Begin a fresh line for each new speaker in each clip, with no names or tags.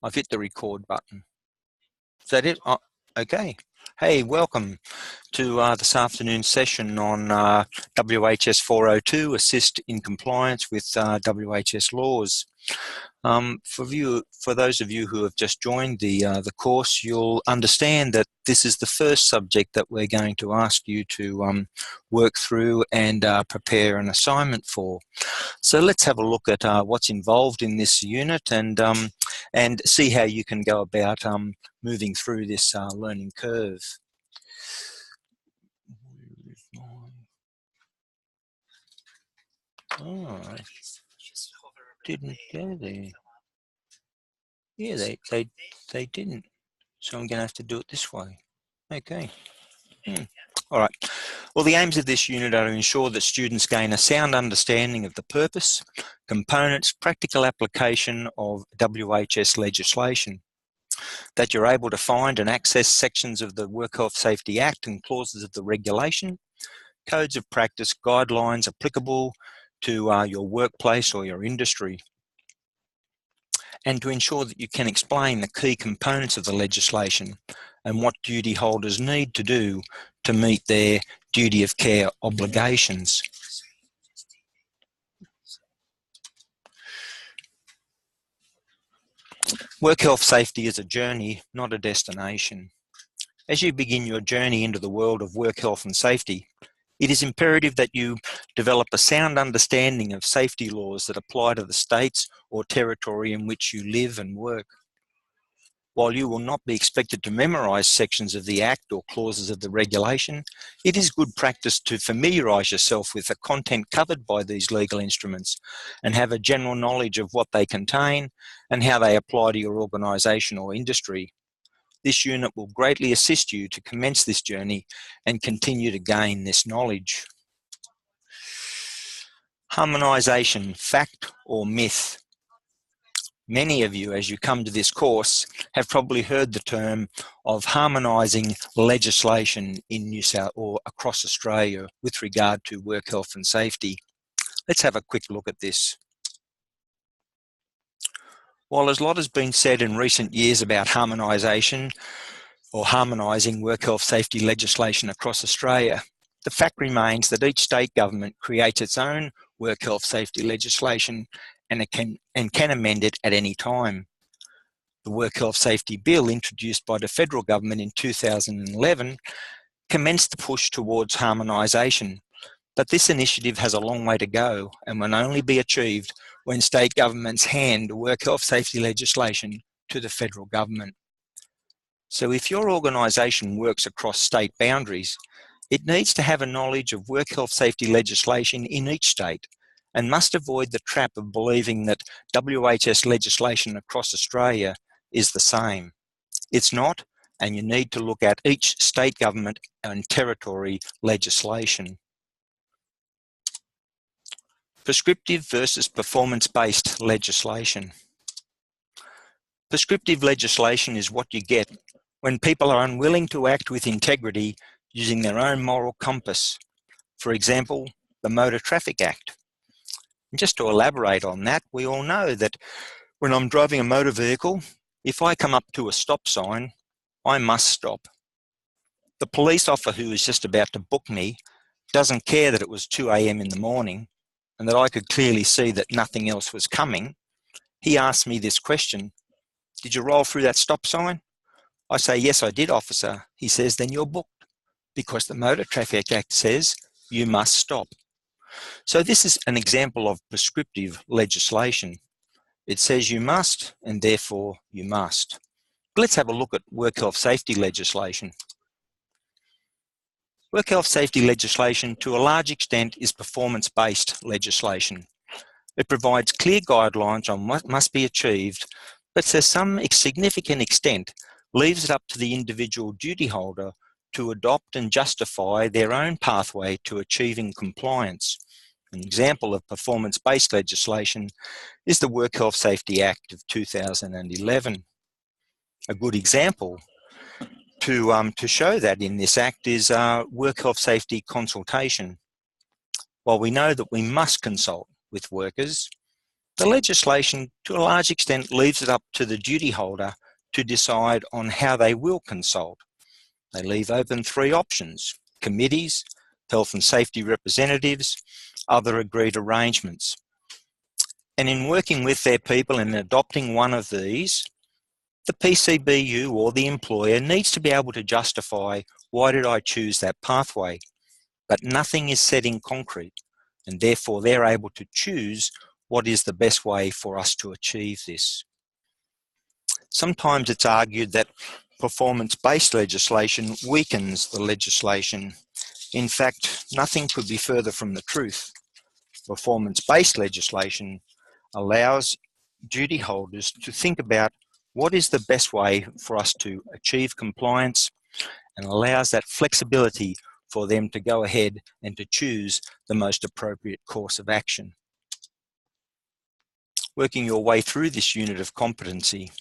I've hit the record button. Is that it? Oh, okay. Hey, welcome to this afternoon's session on WHS402, Assist in Compliance with WHS Laws. For those of you who have just joined the course, you'll understand that this is the first subject that we're going to ask you to work through and prepare an assignment for. So let's have a look at what's involved in this unit and see how you can go about moving through this learning curve. Oh, I didn't go there. Yeah, they didn't. So I'm going to have to do it this way. Okay. All right. Well, the aims of this unit are to ensure that students gain a sound understanding of the purpose, components, practical application of WHS legislation, that you're able to find and access sections of the Work Health Safety Act and clauses of the regulation, codes of practice, guidelines applicable to your workplace or your industry, and to ensure that you can explain the key components of the legislation and what duty holders need to do to meet their duty of care obligations. Work health safety is a journey, not a destination. As you begin your journey into the world of work health and safety, it is imperative that you develop a sound understanding of safety laws that apply to the states or territory in which you live and work. While you will not be expected to memorise sections of the Act or clauses of the regulation, it is good practice to familiarise yourself with the content covered by these legal instruments and have a general knowledge of what they contain and how they apply to your organisation or industry. This unit will greatly assist you to commence this journey and continue to gain this knowledge. Harmonisation, fact or myth? Many of you, as you come to this course, have probably heard the term of harmonising legislation in New South or across Australia with regard to work health and safety. Let's have a quick look at this. While a lot has been said in recent years about harmonisation or harmonising work health safety legislation across Australia, the fact remains that each state government creates its own work health safety legislation and can amend it at any time. The Work Health Safety Bill, introduced by the federal government in 2011, commenced the push towards harmonisation, but this initiative has a long way to go and will only be achieved when state governments hand work health safety legislation to the federal government. So if your organisation works across state boundaries, it needs to have a knowledge of work health safety legislation in each state and must avoid the trap of believing that WHS legislation across Australia is the same. It's not, and you need to look at each state government and territory legislation. Prescriptive versus performance-based legislation. Prescriptive legislation is what you get when people are unwilling to act with integrity using their own moral compass. For example, the Motor Traffic Act. And just to elaborate on that, we all know that when I'm driving a motor vehicle, if I come up to a stop sign, I must stop. The police officer who is just about to book me doesn't care that it was 2 a.m. in the morning and that I could clearly see that nothing else was coming. He asked me this question: "Did you roll through that stop sign?" I say, "Yes, I did, officer." He says, "Then you're booked, because the Motor Traffic Act says you must stop." So this is an example of prescriptive legislation. It says you must, and therefore you must. Let's have a look at work health safety legislation. Work health safety legislation, to a large extent, is performance-based legislation. It provides clear guidelines on what must be achieved, but to some significant extent leaves it up to the individual duty holder to adopt and justify their own pathway to achieving compliance. An example of performance-based legislation is the Work Health Safety Act of 2011. A good example to show that in this Act is work health safety consultation. While we know that we must consult with workers, The legislation, to a large extent, leaves it up to the duty holder to decide on how they will consult. They leave open three options: committees, health and safety representatives, other agreed arrangements. And in working with their people and adopting one of these, the PCBU or the employer needs to be able to justify, why did I choose that pathway? But nothing is set in concrete, and therefore they're able to choose what is the best way for us to achieve this. Sometimes it's argued that performance-based legislation weakens the legislation. In fact, nothing could be further from the truth. Performance-based legislation allows duty holders to think about what is the best way for us to achieve compliance, and allows that flexibility for them to go ahead and to choose the most appropriate course of action. Working your way through this unit of competency.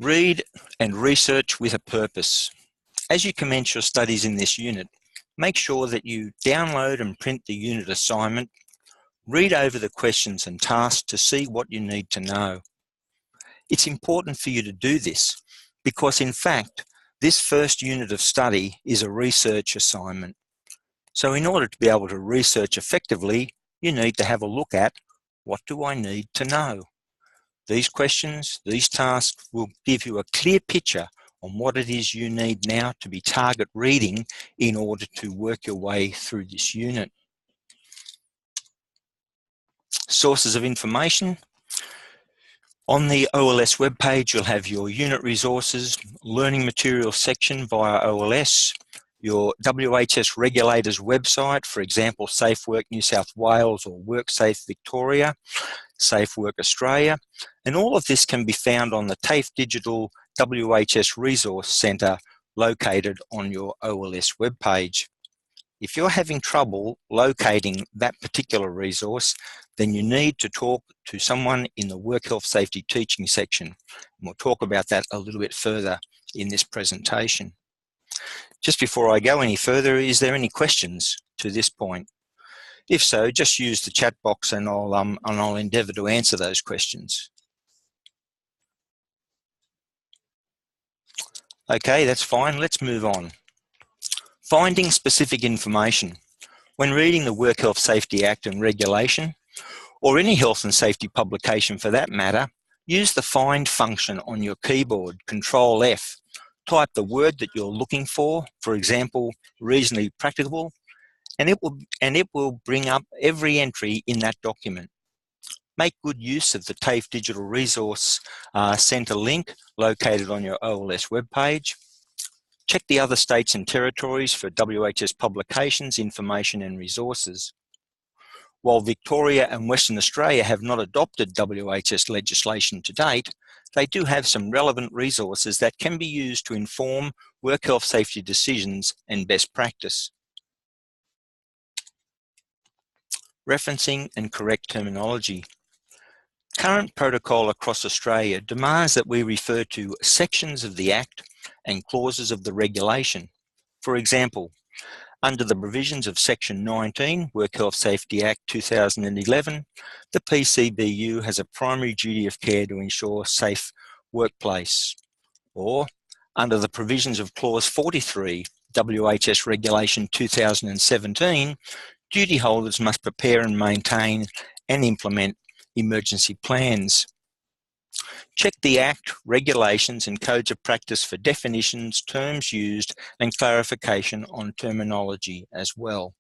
Read and research with a purpose. As you commence your studies in this unit, make sure that you download and print the unit assignment. Read over the questions and tasks to see what you need to know. It's important for you to do this because, in fact, this first unit of study is a research assignment. So in order to be able to research effectively, you need to have a look at, what do I need to know? These questions, these tasks will give you a clear picture on what it is you need now to be target reading in order to work your way through this unit. Sources of information. On the OLS webpage, you'll have your unit resources, learning materials section via OLS, your WHS regulators website, for example, Safe Work New South Wales or WorkSafe Victoria, Safe Work Australia, and all of this can be found on the TAFE Digital WHS Resource Centre located on your OLS webpage. If you're having trouble locating that particular resource, then you need to talk to someone in the Work Health Safety Teaching section. And we'll talk about that a little bit further in this presentation. Just before I go any further, is there any questions to this point? If so, just use the chat box and I'll endeavour to answer those questions. Okay, that's fine. Let's move on. Finding specific information. When reading the Work Health Safety Act and Regulation, or any health and safety publication for that matter, use the find function on your keyboard, Control F. Type the word that you're looking for example, reasonably practicable, and it will bring up every entry in that document. Make good use of the TAFE Digital Resource Centre link located on your OLS webpage. Check the other states and territories for WHS publications, information and resources. While Victoria and Western Australia have not adopted WHS legislation to date, they do have some relevant resources that can be used to inform work health safety decisions and best practice. Referencing and correct terminology. Current protocol across Australia demands that we refer to sections of the Act and clauses of the regulation. For example, under the provisions of Section 19, Work Health Safety Act 2011, the PCBU has a primary duty of care to ensure safe workplace. Or, under the provisions of Clause 43, WHS Regulation 2017, duty holders must prepare and maintain and implement emergency plans. Check the Act, regulations and codes of practice for definitions, terms used and clarification on terminology as well.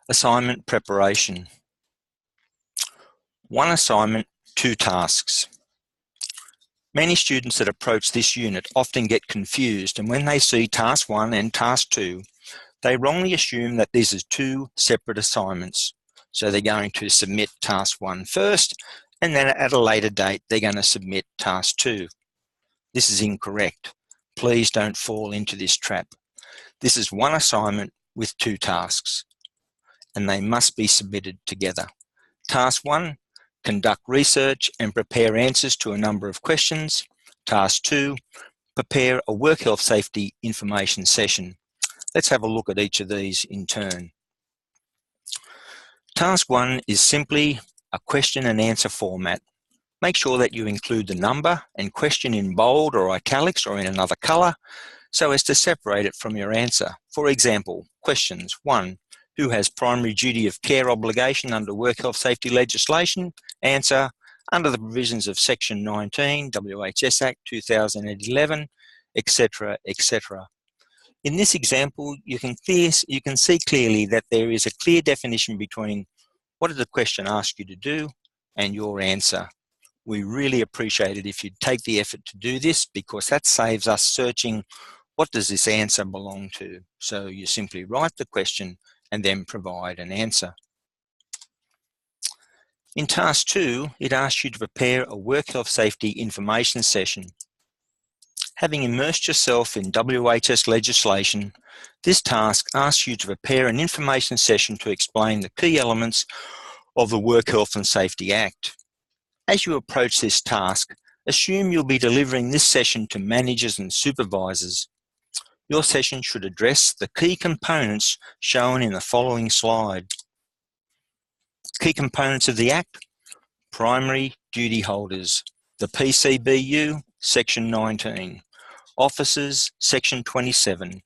Assignment preparation. One assignment, two tasks. Many students that approach this unit often get confused, and when they see task 1 and task 2, they wrongly assume that these are two separate assignments. So they're going to submit task 1 first, and then at a later date, they're going to submit task 2. This is incorrect. Please don't fall into this trap. This is one assignment with two tasks, and they must be submitted together. Task 1, conduct research and prepare answers to a number of questions. Task 2, prepare a work health safety information session. Let's have a look at each of these in turn. Task 1 is simply a question and answer format. Make sure that you include the number and question in bold or italics or in another colour so as to separate it from your answer. For example, questions 1. Who has primary duty of care obligation under work health safety legislation? Answer, under the provisions of Section 19, WHS Act 2011, etc., etc. In this example, you can see clearly that there is a clear definition between what did the question ask you to do and your answer. We really appreciate it if you take the effort to do this, because that saves us searching what does this answer belong to. So you simply write the question and then provide an answer. In task 2, it asks you to prepare a work health safety information session. Having immersed yourself in WHS legislation, this task asks you to prepare an information session to explain the key elements of the Work Health and Safety Act. As you approach this task, assume you'll be delivering this session to managers and supervisors. Your session should address the key components shown in the following slide. Key components of the Act: primary duty holders, the PCBU, Section 19, officers, Section 27,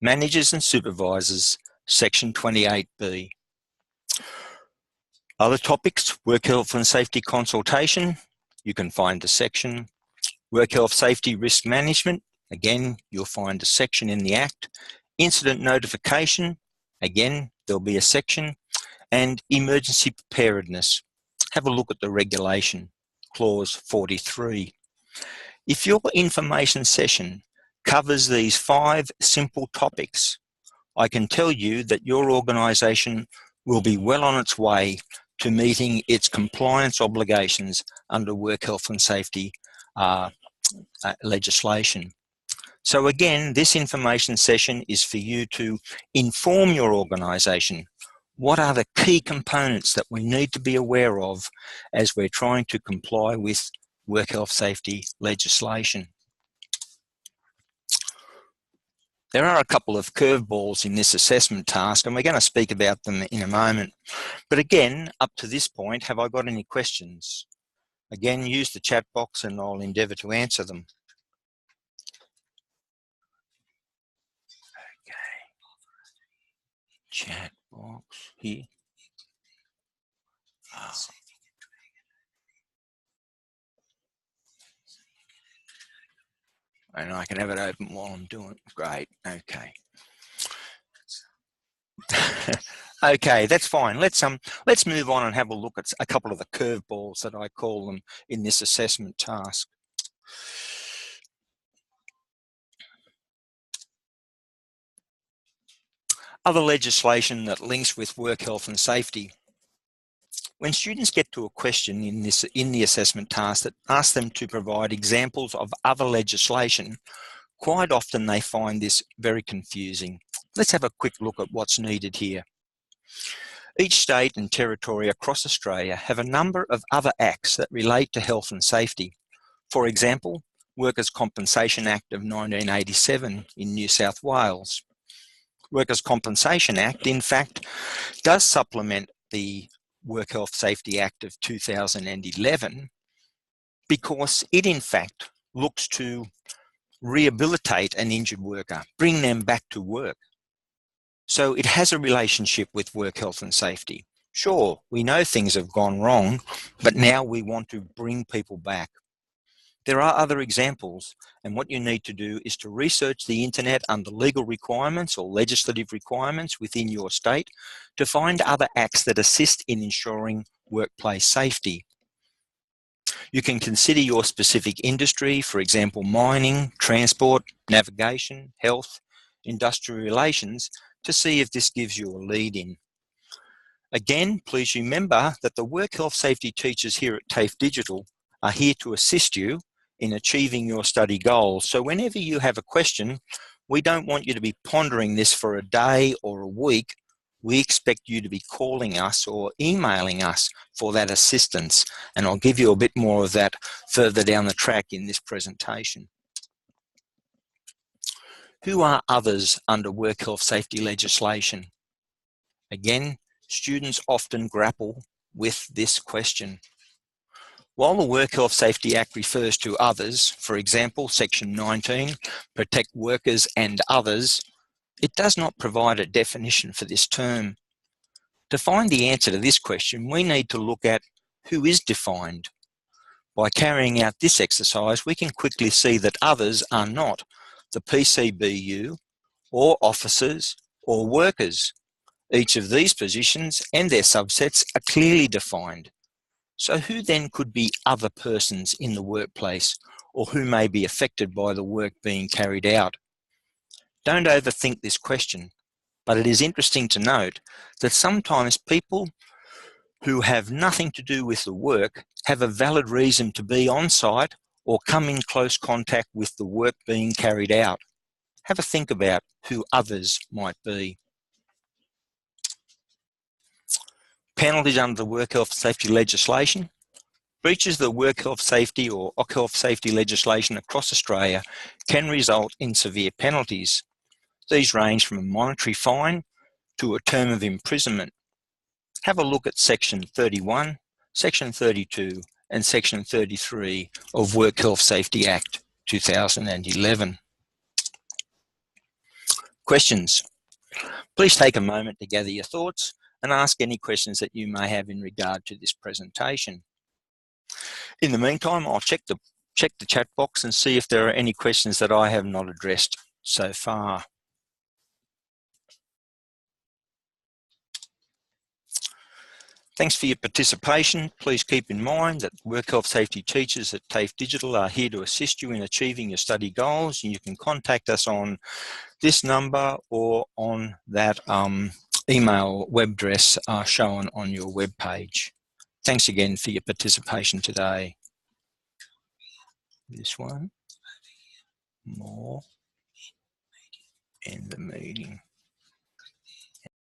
managers and supervisors, Section 28B. Other topics: work health and safety consultation, you can find a section. Work health safety risk management, again, you'll find a section in the Act. Incident notification, again, there'll be a section. And emergency preparedness. Have a look at the regulation, clause 43. If your information session covers these 5 simple topics, I can tell you that your organisation will be well on its way to meeting its compliance obligations under work health and safety legislation. So again, this information session is for you to inform your organisation. What are the key components that we need to be aware of as we're trying to comply with work health safety legislation? There are a couple of curveballs in this assessment task, and we're going to speak about them in a moment. But again, up to this point, have I got any questions? Again, use the chat box and I'll endeavour to answer them. Okay. Chat box here. Oh. And I can have it open while I'm doing it. Great. Okay. Okay, that's fine. Let's move on and have a look at a couple of the curveballs that I call them in this assessment task. Other legislation that links with work health and safety. When students get to a question in the assessment task that asks them to provide examples of other legislation, quite often they find this very confusing. Let's have a quick look at what's needed here. Each state and territory across Australia have a number of other acts that relate to health and safety. For example, Workers' Compensation Act of 1987 in New South Wales. Workers' Compensation Act, in fact, does supplement the Work Health Safety Act of 2011 because it, in fact, looks to rehabilitate an injured worker, bring them back to work. So it has a relationship with work health and safety. Sure, we know things have gone wrong, but now we want to bring people back. There are other examples, and what you need to do is to research the internet under legal requirements or legislative requirements within your state to find other acts that assist in ensuring workplace safety. You can consider your specific industry, for example, mining, transport, navigation, health, industrial relations, to see if this gives you a lead in. Again, please remember that the work health safety teachers here at TAFE Digital are here to assist you in achieving your study goals. So whenever you have a question, we don't want you to be pondering this for a day or a week. We expect you to be calling us or emailing us for that assistance. And I'll give you a bit more of that further down the track in this presentation. Who are others under work health safety legislation? Again, students often grapple with this question. While the Work Health Safety Act refers to others, for example, Section 19, protect workers and others, it does not provide a definition for this term. To find the answer to this question, we need to look at who is defined. By carrying out this exercise, we can quickly see that others are not the PCBU or officers or workers. Each of these positions and their subsets are clearly defined. So who then could be other persons in the workplace, or who may be affected by the work being carried out? Don't overthink this question, but it is interesting to note that sometimes people who have nothing to do with the work have a valid reason to be on site or come in close contact with the work being carried out. Have a think about who others might be. Penalties under the work health safety legislation. Breaches of the work health safety or occupational health safety legislation across Australia can result in severe penalties. These range from a monetary fine to a term of imprisonment. Have a look at Section 31, Section 32 and Section 33 of Work Health Safety Act 2011. Questions? Please take a moment to gather your thoughts and ask any questions that you may have in regard to this presentation. In the meantime, I'll check the chat box and see if there are any questions that I have not addressed so far. Thanks for your participation. Please keep in mind that work health safety teachers at TAFE Digital are here to assist you in achieving your study goals. And you can contact us on this number or on that email web address shown on your web page. Thanks again for your participation today. This one, more, end the meeting.